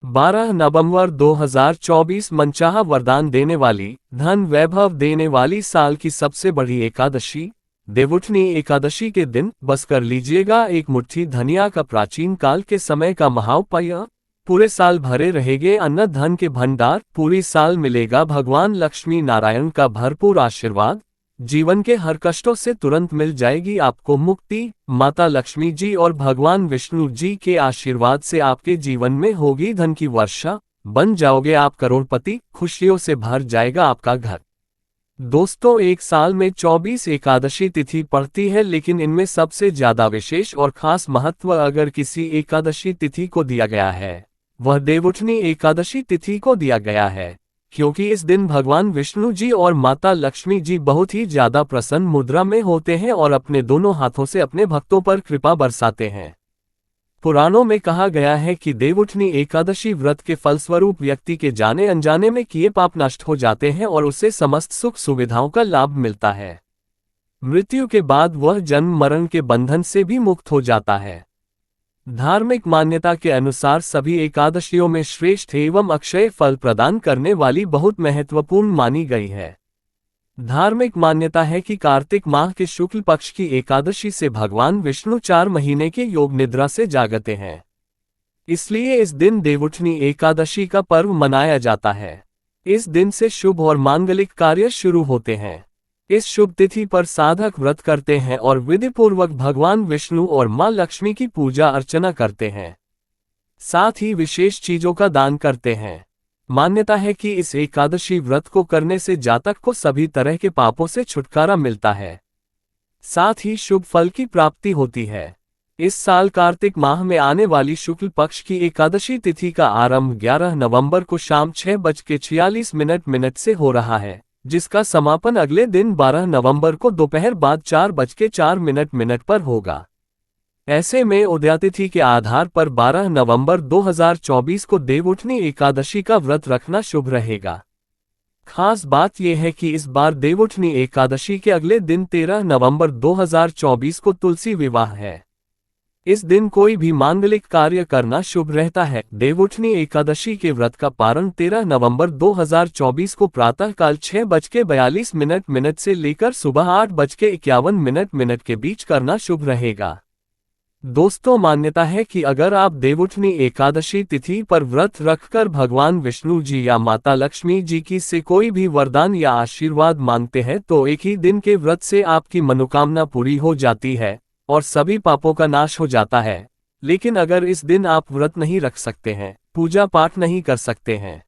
12 नवंबर 2024 मनचाहा वरदान देने वाली, धन वैभव देने वाली साल की सबसे बड़ी एकादशी, देवउठनी एकादशी के दिन बस कर लीजिएगा एक मुट्ठी धनिया का प्राचीन काल के समय का महाउपाय। पूरे साल भरे रहेंगे अन्न धन के भंडार, पूरी साल मिलेगा भगवान लक्ष्मी नारायण का भरपूर आशीर्वाद, जीवन के हर कष्टों से तुरंत मिल जाएगी आपको मुक्ति। माता लक्ष्मी जी और भगवान विष्णु जी के आशीर्वाद से आपके जीवन में होगी धन की वर्षा, बन जाओगे आप करोड़पति, खुशियों से भर जाएगा आपका घर। दोस्तों, एक साल में 24 एकादशी तिथि पड़ती है, लेकिन इनमें सबसे ज्यादा विशेष और खास महत्व अगर किसी एकादशी तिथि को दिया गया है, वह देवउठनी एकादशी तिथि को दिया गया है, क्योंकि इस दिन भगवान विष्णु जी और माता लक्ष्मी जी बहुत ही ज्यादा प्रसन्न मुद्रा में होते हैं और अपने दोनों हाथों से अपने भक्तों पर कृपा बरसाते हैं। पुराणों में कहा गया है कि देवउठनी एकादशी व्रत के फलस्वरूप व्यक्ति के जाने अनजाने में किए पाप नष्ट हो जाते हैं और उसे समस्त सुख सुविधाओं का लाभ मिलता है। मृत्यु के बाद वह जन्म मरण के बंधन से भी मुक्त हो जाता है। धार्मिक मान्यता के अनुसार सभी एकादशियों में श्रेष्ठ एवं अक्षय फल प्रदान करने वाली बहुत महत्वपूर्ण मानी गई है। धार्मिक मान्यता है कि कार्तिक माह के शुक्ल पक्ष की एकादशी से भगवान विष्णु 4 महीने के योग निद्रा से जागते हैं, इसलिए इस दिन देवउठनी एकादशी का पर्व मनाया जाता है। इस दिन से शुभ और मांगलिक कार्य शुरू होते हैं। इस शुभ तिथि पर साधक व्रत करते हैं और विधिपूर्वक भगवान विष्णु और मां लक्ष्मी की पूजा अर्चना करते हैं, साथ ही विशेष चीजों का दान करते हैं। मान्यता है कि इस एकादशी व्रत को करने से जातक को सभी तरह के पापों से छुटकारा मिलता है, साथ ही शुभ फल की प्राप्ति होती है। इस साल कार्तिक माह में आने वाली शुक्ल पक्ष की एकादशी तिथि का आरंभ 11 नवंबर को शाम 6:46 से हो रहा है, जिसका समापन अगले दिन 12 नवंबर को दोपहर बाद 4:04 पर होगा। ऐसे में उदयातिथि के आधार पर 12 नवंबर 2024 को देवउठनी एकादशी का व्रत रखना शुभ रहेगा। खास बात यह है कि इस बार देवउठनी एकादशी के अगले दिन 13 नवंबर 2024 को तुलसी विवाह है। इस दिन कोई भी मांगलिक कार्य करना शुभ रहता है। देवउठनी एकादशी के व्रत का पारण 13 नवंबर 2024 को प्रातःकाल 6:42 से लेकर सुबह 8:51 के बीच करना शुभ रहेगा। दोस्तों, मान्यता है कि अगर आप देवउठनी एकादशी तिथि पर व्रत रखकर भगवान विष्णु जी या माता लक्ष्मी जी की से कोई भी वरदान या आशीर्वाद मांगते हैं तो एक ही दिन के व्रत से आपकी मनोकामना पूरी हो जाती है और सभी पापों का नाश हो जाता है। लेकिन अगर इस दिन आप व्रत नहीं रख सकते हैं, पूजा पाठ नहीं कर सकते हैं,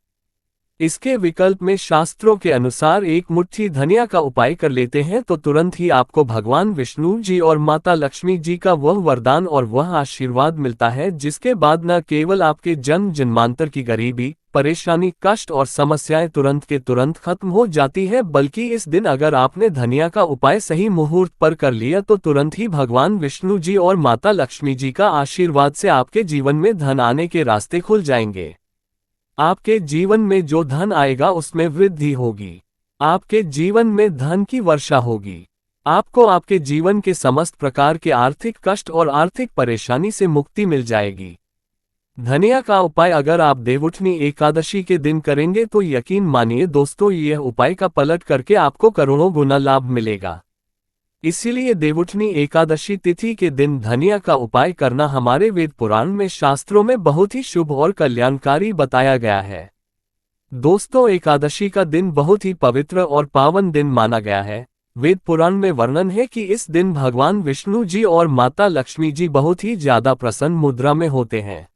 इसके विकल्प में शास्त्रों के अनुसार एक मुट्ठी धनिया का उपाय कर लेते हैं तो तुरंत ही आपको भगवान विष्णु जी और माता लक्ष्मी जी का वह वरदान और वह आशीर्वाद मिलता है, जिसके बाद न केवल आपके जन्म जन्मांतर की गरीबी, परेशानी, कष्ट और समस्याएं तुरंत के तुरंत खत्म हो जाती है, बल्कि इस दिन अगर आपने धनिया का उपाय सही मुहूर्त पर कर लिया तो तुरंत ही भगवान विष्णु जी और माता लक्ष्मी जी का आशीर्वाद से आपके जीवन में धन आने के रास्ते खुल जाएंगे। आपके जीवन में जो धन आएगा उसमें वृद्धि होगी, आपके जीवन में धन की वर्षा होगी, आपको आपके जीवन के समस्त प्रकार के आर्थिक कष्ट और आर्थिक परेशानी से मुक्ति मिल जाएगी। धनिया का उपाय अगर आप देवउठनी एकादशी के दिन करेंगे तो यकीन मानिए दोस्तों, यह उपाय का पलट करके आपको करोड़ों गुना लाभ मिलेगा। इसीलिए देवउठनी एकादशी तिथि के दिन धनिया का उपाय करना हमारे वेद पुराण में शास्त्रों में बहुत ही शुभ और कल्याणकारी बताया गया है। दोस्तों, एकादशी का दिन बहुत ही पवित्र और पावन दिन माना गया है। वेद पुराण में वर्णन है कि इस दिन भगवान विष्णु जी और माता लक्ष्मी जी बहुत ही ज्यादा प्रसन्न मुद्रा में होते हैं,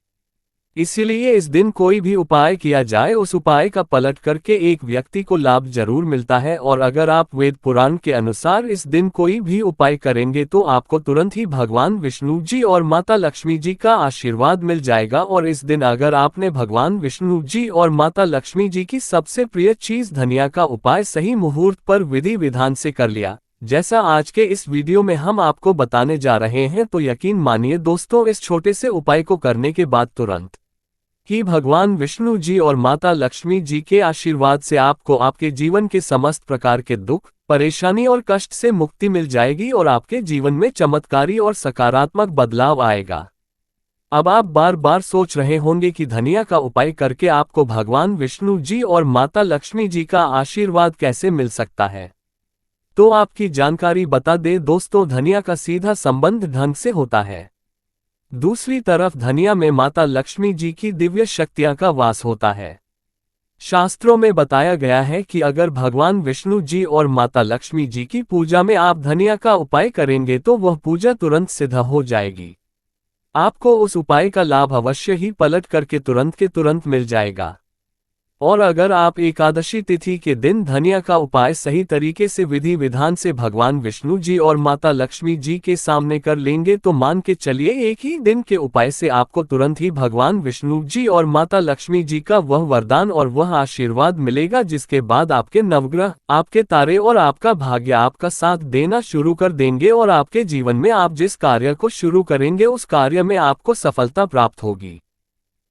इसीलिए इस दिन कोई भी उपाय किया जाए उस उपाय का पलट करके एक व्यक्ति को लाभ जरूर मिलता है। और अगर आप वेद पुराण के अनुसार इस दिन कोई भी उपाय करेंगे तो आपको तुरंत ही भगवान विष्णु जी और माता लक्ष्मी जी का आशीर्वाद मिल जाएगा। और इस दिन अगर आपने भगवान विष्णु जी और माता लक्ष्मी जी की सबसे प्रिय चीज धनिया का उपाय सही मुहूर्त पर विधि विधान से कर लिया, जैसा आज के इस वीडियो में हम आपको बताने जा रहे हैं, तो यकीन मानिए दोस्तों, इस छोटे से उपाय को करने के बाद तुरंत कि भगवान विष्णु जी और माता लक्ष्मी जी के आशीर्वाद से आपको आपके जीवन के समस्त प्रकार के दुख, परेशानी और कष्ट से मुक्ति मिल जाएगी और आपके जीवन में चमत्कारी और सकारात्मक बदलाव आएगा। अब आप बार बार सोच रहे होंगे कि धनिया का उपाय करके आपको भगवान विष्णु जी और माता लक्ष्मी जी का आशीर्वाद कैसे मिल सकता है। तो आपकी जानकारी बता दें दोस्तों, धनिया का सीधा संबंध ढंग से होता है। दूसरी तरफ धनिया में माता लक्ष्मी जी की दिव्य शक्तियां का वास होता है। शास्त्रों में बताया गया है कि अगर भगवान विष्णु जी और माता लक्ष्मी जी की पूजा में आप धनिया का उपाय करेंगे तो वह पूजा तुरंत सिद्ध हो जाएगी। आपको उस उपाय का लाभ अवश्य ही पलट करके तुरंत के तुरंत मिल जाएगा। और अगर आप एकादशी तिथि के दिन धनिया का उपाय सही तरीके से विधि विधान से भगवान विष्णु जी और माता लक्ष्मी जी के सामने कर लेंगे तो मान के चलिए एक ही दिन के उपाय से आपको तुरंत ही भगवान विष्णु जी और माता लक्ष्मी जी का वह वरदान और वह आशीर्वाद मिलेगा, जिसके बाद आपके नवग्रह, आपके तारे और आपका भाग्य आपका साथ देना शुरू कर देंगे और आपके जीवन में आप जिस कार्य को शुरू करेंगे उस कार्य में आपको सफलता प्राप्त होगी।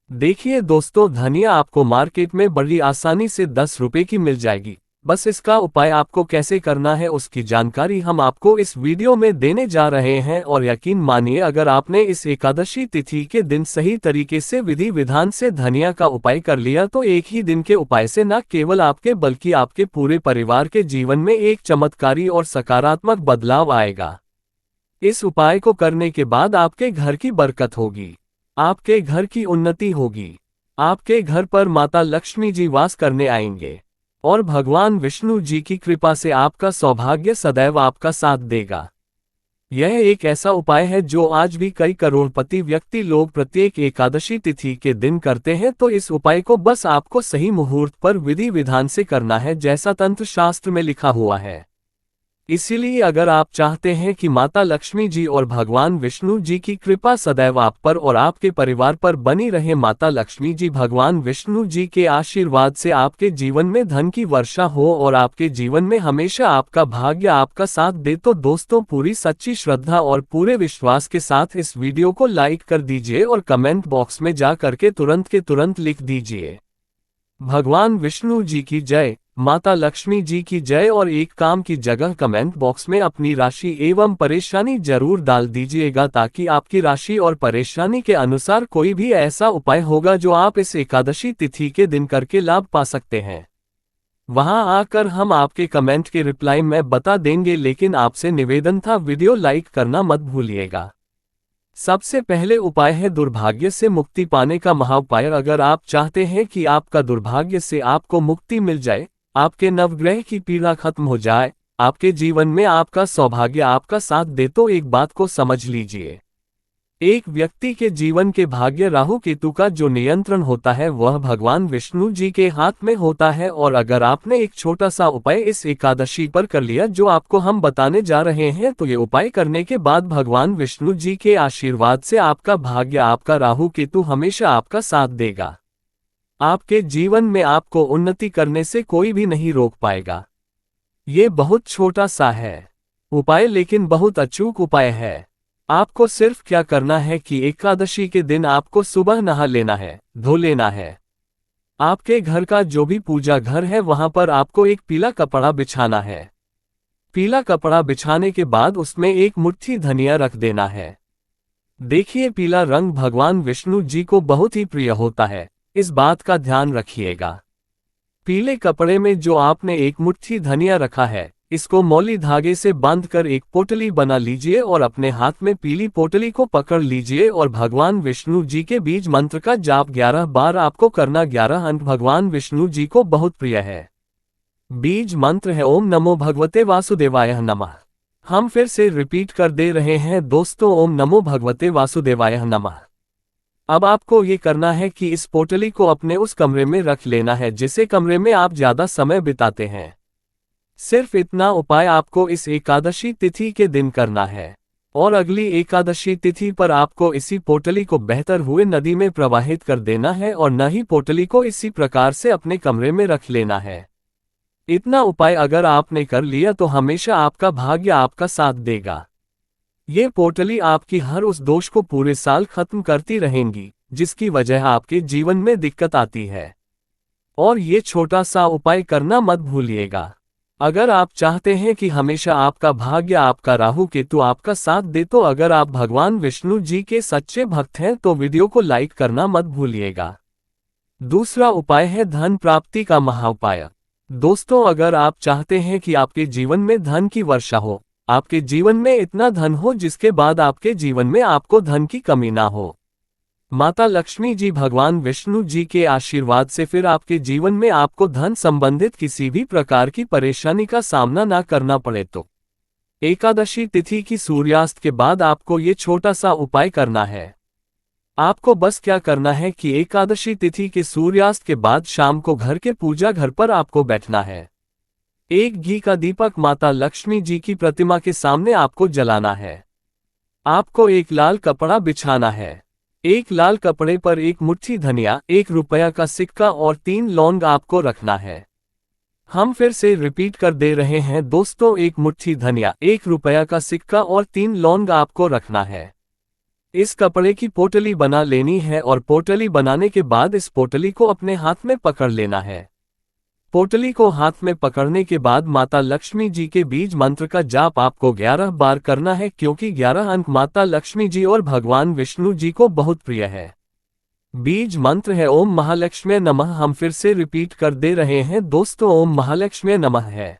देखिए दोस्तों, धनिया आपको मार्केट में बड़ी आसानी से 10 रुपए की मिल जाएगी। बस इसका उपाय आपको कैसे करना है उसकी जानकारी हम आपको इस वीडियो में देने जा रहे हैं। और यकीन मानिए, अगर आपने इस एकादशी तिथि के दिन सही तरीके से विधि विधान से धनिया का उपाय कर लिया तो एक ही दिन के उपाय से न केवल आपके बल्कि आपके पूरे परिवार के जीवन में एक चमत्कारी और सकारात्मक बदलाव आएगा। इस उपाय को करने के बाद आपके घर की बरकत होगी, आपके घर की उन्नति होगी, आपके घर पर माता लक्ष्मी जी वास करने आएंगे और भगवान विष्णु जी की कृपा से आपका सौभाग्य सदैव आपका साथ देगा। यह एक ऐसा उपाय है जो आज भी कई करोड़पति व्यक्ति लोग प्रत्येक एकादशी तिथि के दिन करते हैं। तो इस उपाय को बस आपको सही मुहूर्त पर विधि विधान से करना है, जैसा तंत्र शास्त्र में लिखा हुआ है। इसीलिए अगर आप चाहते हैं कि माता लक्ष्मी जी और भगवान विष्णु जी की कृपा सदैव आप पर और आपके परिवार पर बनी रहे, माता लक्ष्मी जी भगवान विष्णु जी के आशीर्वाद से आपके जीवन में धन की वर्षा हो और आपके जीवन में हमेशा आपका भाग्य आपका साथ दे, तो दोस्तों पूरी सच्ची श्रद्धा और पूरे विश्वास के साथ इस वीडियो को लाइक कर दीजिए और कमेंट बॉक्स में जा करके तुरंत के तुरंत लिख दीजिए भगवान विष्णु जी की जय, माता लक्ष्मी जी की जय। और एक काम की जगह कमेंट बॉक्स में अपनी राशि एवं परेशानी जरूर डाल दीजिएगा, ताकि आपकी राशि और परेशानी के अनुसार कोई भी ऐसा उपाय होगा जो आप इस एकादशी तिथि के दिन करके लाभ पा सकते हैं। वहां आकर हम आपके कमेंट के रिप्लाई में बता देंगे, लेकिन आपसे निवेदन था वीडियो लाइक करना मत भूलिएगा। सबसे पहले उपाय है दुर्भाग्य से मुक्ति पाने का महाउपाय। अगर आप चाहते हैं कि आपका दुर्भाग्य से आपको मुक्ति मिल जाए, आपके नवग्रह की पीड़ा खत्म हो जाए, आपके जीवन में आपका सौभाग्य आपका साथ दे, तो एक बात को समझ लीजिए। एक व्यक्ति के जीवन के भाग्य राहु केतु का जो नियंत्रण होता है वह भगवान विष्णु जी के हाथ में होता है। और अगर आपने एक छोटा सा उपाय इस एकादशी पर कर लिया जो आपको हम बताने जा रहे हैं, तो ये उपाय करने के बाद भगवान विष्णु जी के आशीर्वाद से आपका भाग्य आपका राहु केतु हमेशा आपका साथ देगा। आपके जीवन में आपको उन्नति करने से कोई भी नहीं रोक पाएगा। ये बहुत छोटा सा है उपाय, लेकिन बहुत अचूक उपाय है। आपको सिर्फ क्या करना है कि एकादशी के दिन आपको सुबह नहा लेना है, धो लेना है। आपके घर का जो भी पूजा घर है वहां पर आपको एक पीला कपड़ा बिछाना है। पीला कपड़ा बिछाने के बाद उसमें एक मुट्ठी धनिया रख देना है। देखिए, पीला रंग भगवान विष्णु जी को बहुत ही प्रिय होता है, इस बात का ध्यान रखिएगा। पीले कपड़े में जो आपने एक मुट्ठी धनिया रखा है, इसको मौली धागे से बांधकर एक पोटली बना लीजिए और अपने हाथ में पीली पोटली को पकड़ लीजिए और भगवान विष्णु जी के बीज मंत्र का जाप 11 बार आपको करना। 11 अंक भगवान विष्णु जी को बहुत प्रिय है। बीज मंत्र है ओम नमो भगवते वासुदेवाय नमः। हम फिर से रिपीट कर दे रहे हैं दोस्तों, ओम नमो भगवते वासुदेवाय नमः। अब आपको ये करना है कि इस पोटली को अपने उस कमरे में रख लेना है जिसे कमरे में आप ज्यादा समय बिताते हैं। सिर्फ इतना उपाय आपको इस एकादशी तिथि के दिन करना है और अगली एकादशी तिथि पर आपको इसी पोटली को बेहतर हुए नदी में प्रवाहित कर देना है और न ही पोटली को इसी प्रकार से अपने कमरे में रख लेना है। इतना उपाय अगर आपने कर लिया तो हमेशा आपका भाग्य आपका साथ देगा। ये पोटली आपकी हर उस दोष को पूरे साल खत्म करती रहेंगी जिसकी वजह आपके जीवन में दिक्कत आती है। और ये छोटा सा उपाय करना मत भूलिएगा। अगर आप चाहते हैं कि हमेशा आपका भाग्य आपका राहु केतु आपका साथ दे तो अगर आप भगवान विष्णु जी के सच्चे भक्त हैं तो वीडियो को लाइक करना मत भूलिएगा। दूसरा उपाय है धन प्राप्ति का महाउपाय। दोस्तों, अगर आप चाहते हैं कि आपके जीवन में धन की वर्षा हो, आपके जीवन में इतना धन हो जिसके बाद आपके जीवन में आपको धन की कमी ना हो, माता लक्ष्मी जी भगवान विष्णु जी के आशीर्वाद से फिर आपके जीवन में आपको धन संबंधित किसी भी प्रकार की परेशानी का सामना ना करना पड़े तो एकादशी तिथि की सूर्यास्त के बाद आपको ये छोटा सा उपाय करना है। आपको बस क्या करना है कि एकादशी तिथि के सूर्यास्त के बाद शाम को घर के पूजा घर पर आपको बैठना है। एक घी का दीपक माता लक्ष्मी जी की प्रतिमा के सामने आपको जलाना है। आपको एक लाल कपड़ा बिछाना है। एक लाल कपड़े पर एक मुट्ठी धनिया, 1 रुपया का सिक्का और 3 लौंग आपको रखना है। हम फिर से रिपीट कर दे रहे हैं दोस्तों, 1 मुट्ठी धनिया, 1 रुपया का सिक्का और 3 लौंग आपको रखना है। इस कपड़े की पोटली बना लेनी है और पोटली बनाने के बाद इस पोटली को अपने हाथ में पकड़ लेना है। पोटली को हाथ में पकड़ने के बाद माता लक्ष्मी जी के बीज मंत्र का जाप आपको 11 बार करना है, क्योंकि 11 अंक माता लक्ष्मी जी और भगवान विष्णु जी को बहुत प्रिय है। बीज मंत्र है ओम महालक्ष्मी नमः। हम फिर से रिपीट कर दे रहे हैं दोस्तों, ओम महालक्ष्मी नमः है।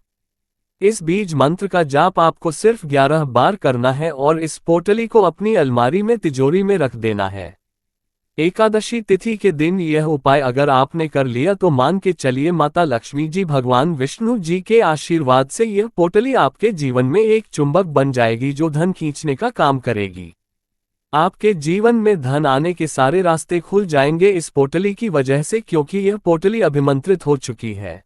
इस बीज मंत्र का जाप आपको सिर्फ 11 बार करना है और इस पोटली को अपनी अलमारी में तिजोरी में रख देना है। एकादशी तिथि के दिन यह उपाय अगर आपने कर लिया तो मान के चलिए माता लक्ष्मी जी भगवान विष्णु जी के आशीर्वाद से यह पोटली आपके जीवन में एक चुंबक बन जाएगी जो धन खींचने का काम करेगी। आपके जीवन में धन आने के सारे रास्ते खुल जाएंगे इस पोटली की वजह से, क्योंकि यह पोटली अभिमंत्रित हो चुकी है।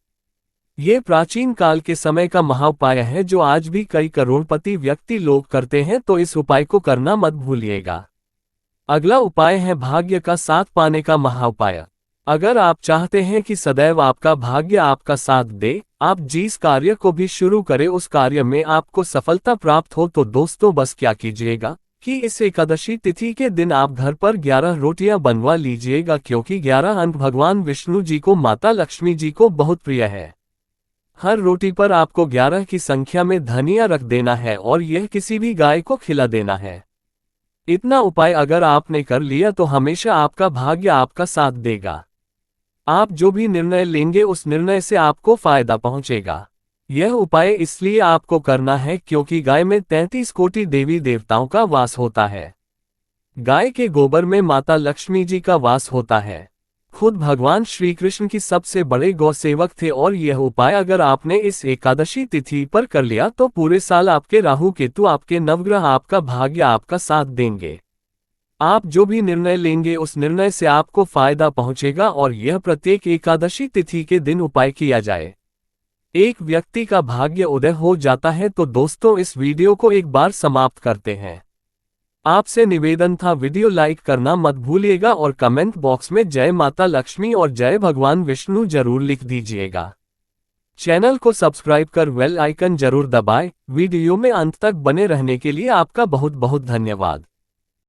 ये प्राचीन काल के समय का महाउपाय है जो आज भी कई करोड़पति व्यक्ति लोग करते हैं, तो इस उपाय को करना मत भूलिएगा। अगला उपाय है भाग्य का साथ पाने का महाउपाय। अगर आप चाहते हैं कि सदैव आपका भाग्य आपका साथ दे, आप जिस कार्य को भी शुरू करें उस कार्य में आपको सफलता प्राप्त हो, तो दोस्तों बस क्या कीजिएगा कि इस एकादशी तिथि के दिन आप घर पर 11 रोटियां बनवा लीजिएगा, क्योंकि 11 अंक भगवान विष्णु जी को माता लक्ष्मी जी को बहुत प्रिय है। हर रोटी पर आपको 11 की संख्या में धनिया रख देना है और यह किसी भी गाय को खिला देना है। इतना उपाय अगर आपने कर लिया तो हमेशा आपका भाग्य आपका साथ देगा। आप जो भी निर्णय लेंगे उस निर्णय से आपको फायदा पहुंचेगा। यह उपाय इसलिए आपको करना है क्योंकि गाय में 33 कोटि देवी देवताओं का वास होता है। गाय के गोबर में माता लक्ष्मी जी का वास होता है। खुद भगवान श्री कृष्ण की सबसे बड़े गौ सेवक थे और यह उपाय अगर आपने इस एकादशी तिथि पर कर लिया तो पूरे साल आपके राहु केतु आपके नवग्रह आपका भाग्य आपका साथ देंगे। आप जो भी निर्णय लेंगे उस निर्णय से आपको फायदा पहुंचेगा और यह प्रत्येक एकादशी तिथि के दिन उपाय किया जाए। एक व्यक्ति का भाग्य उदय हो जाता है। तो दोस्तों इस वीडियो को एक बार समाप्त करते हैं। आपसे निवेदन था वीडियो लाइक करना मत भूलिएगा और कमेंट बॉक्स में जय माता लक्ष्मी और जय भगवान विष्णु जरूर लिख दीजिएगा। चैनल को सब्सक्राइब कर बेल आइकन जरूर दबाएं। वीडियो में अंत तक बने रहने के लिए आपका बहुत बहुत धन्यवाद।